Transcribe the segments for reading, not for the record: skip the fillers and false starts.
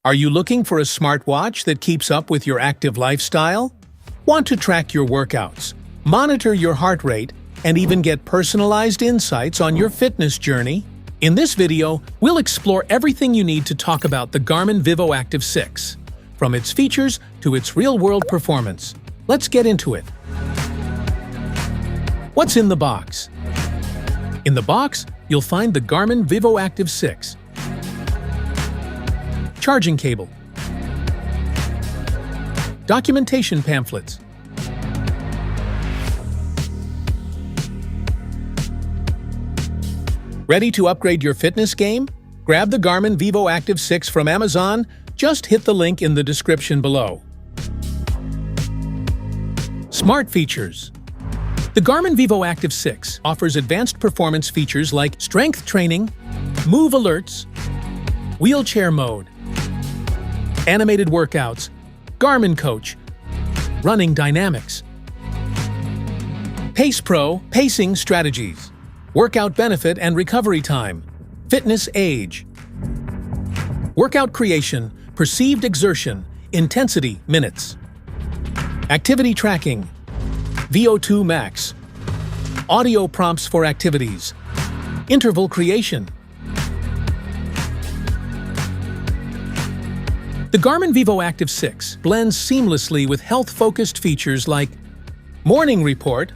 Are you looking for a smartwatch that keeps up with your active lifestyle? Want to track your workouts, monitor your heart rate, and even get personalized insights on your fitness journey? In this video, we'll explore everything you need to talk about the Garmin Vivoactive 6, from its features to its real-world performance. Let's get into it. What's in the box? In the box, you'll find the Garmin Vivoactive 6. Charging cable. Documentation pamphlets. Ready to upgrade your fitness game? Grab the Garmin Vivoactive 6 from Amazon. Just hit the link in the description below. Smart features. The Garmin Vivoactive 6 offers advanced performance features like strength training, move alerts, wheelchair mode, animated workouts, Garmin Coach, running dynamics, Pace Pro, pacing strategies, workout benefit and recovery time, fitness age, workout creation, perceived exertion, intensity minutes, activity tracking, VO2 max, audio prompts for activities, interval creation. The Garmin Vivoactive 6 blends seamlessly with health-focused features like morning report,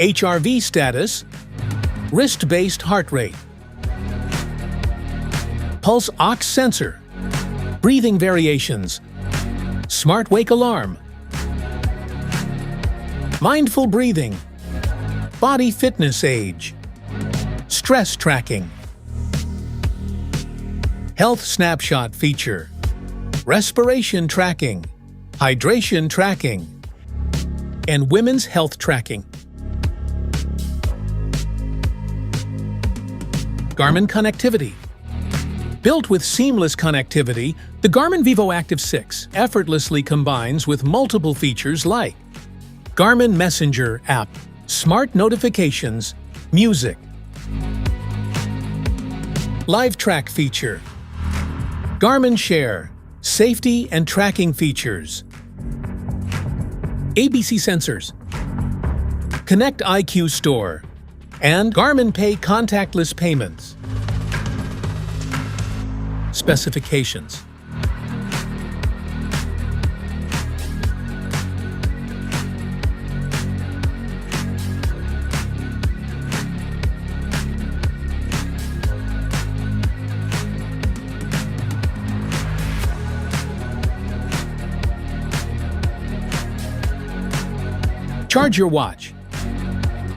HRV status, wrist-based heart rate, pulse ox sensor, breathing variations, smart wake alarm, mindful breathing, body fitness age, stress tracking, health snapshot feature, respiration tracking, hydration tracking, and women's health tracking. Garmin connectivity. Built with seamless connectivity, the Garmin Vivoactive 6 effortlessly combines with multiple features like Garmin Messenger app, smart notifications, music, live track feature, Garmin Share, safety and tracking features, ABC sensors, Connect IQ Store, and Garmin Pay contactless payments. Specifications. Charge your watch.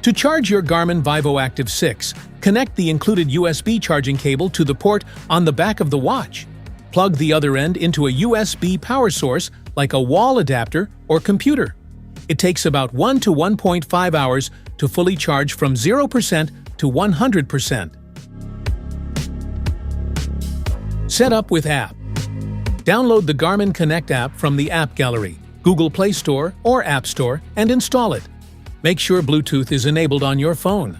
To charge your Garmin Vivoactive 6, connect the included USB charging cable to the port on the back of the watch. Plug the other end into a USB power source like a wall adapter or computer. It takes about 1 to 1.5 hours to fully charge from 0% to 100%. Set up with app. Download the Garmin Connect app from the App Gallery, Google Play Store or App Store and install it. Make sure Bluetooth is enabled on your phone.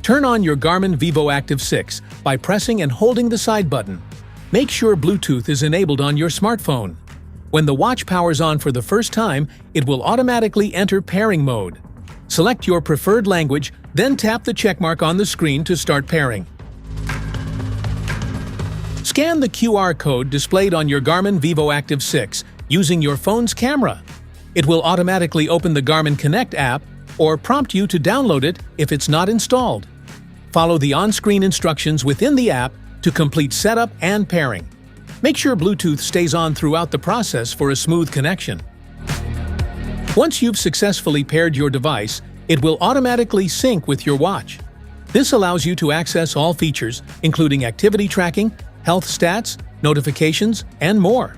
Turn on your Garmin Vivoactive 6 by pressing and holding the side button. Make sure Bluetooth is enabled on your smartphone. When the watch powers on for the first time, it will automatically enter pairing mode. Select your preferred language, then tap the checkmark on the screen to start pairing. Scan the QR code displayed on your Garmin Vivoactive 6 using your phone's camera. It will automatically open the Garmin Connect app or prompt you to download it if it's not installed. Follow the on-screen instructions within the app to complete setup and pairing. Make sure Bluetooth stays on throughout the process for a smooth connection. Once you've successfully paired your device, it will automatically sync with your watch. This allows you to access all features, including activity tracking, health stats, notifications, and more.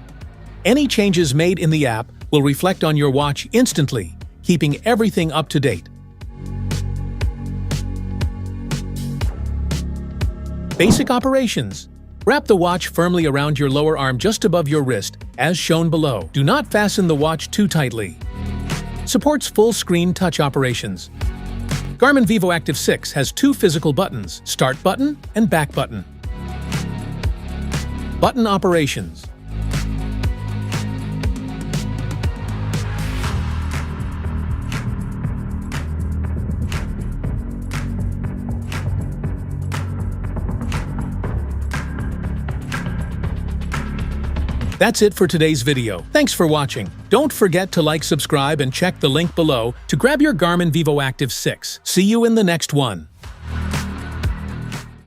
Any changes made in the app will reflect on your watch instantly, keeping everything up to date. Basic operations. Wrap the watch firmly around your lower arm just above your wrist, as shown below. Do not fasten the watch too tightly. Supports full-screen touch operations. Garmin Vivoactive 6 has two physical buttons, Start button and Back button. Button operations. That's it for today's video. Thanks for watching. Don't forget to like, subscribe, and check the link below to grab your Garmin Vivoactive 6. See you in the next one.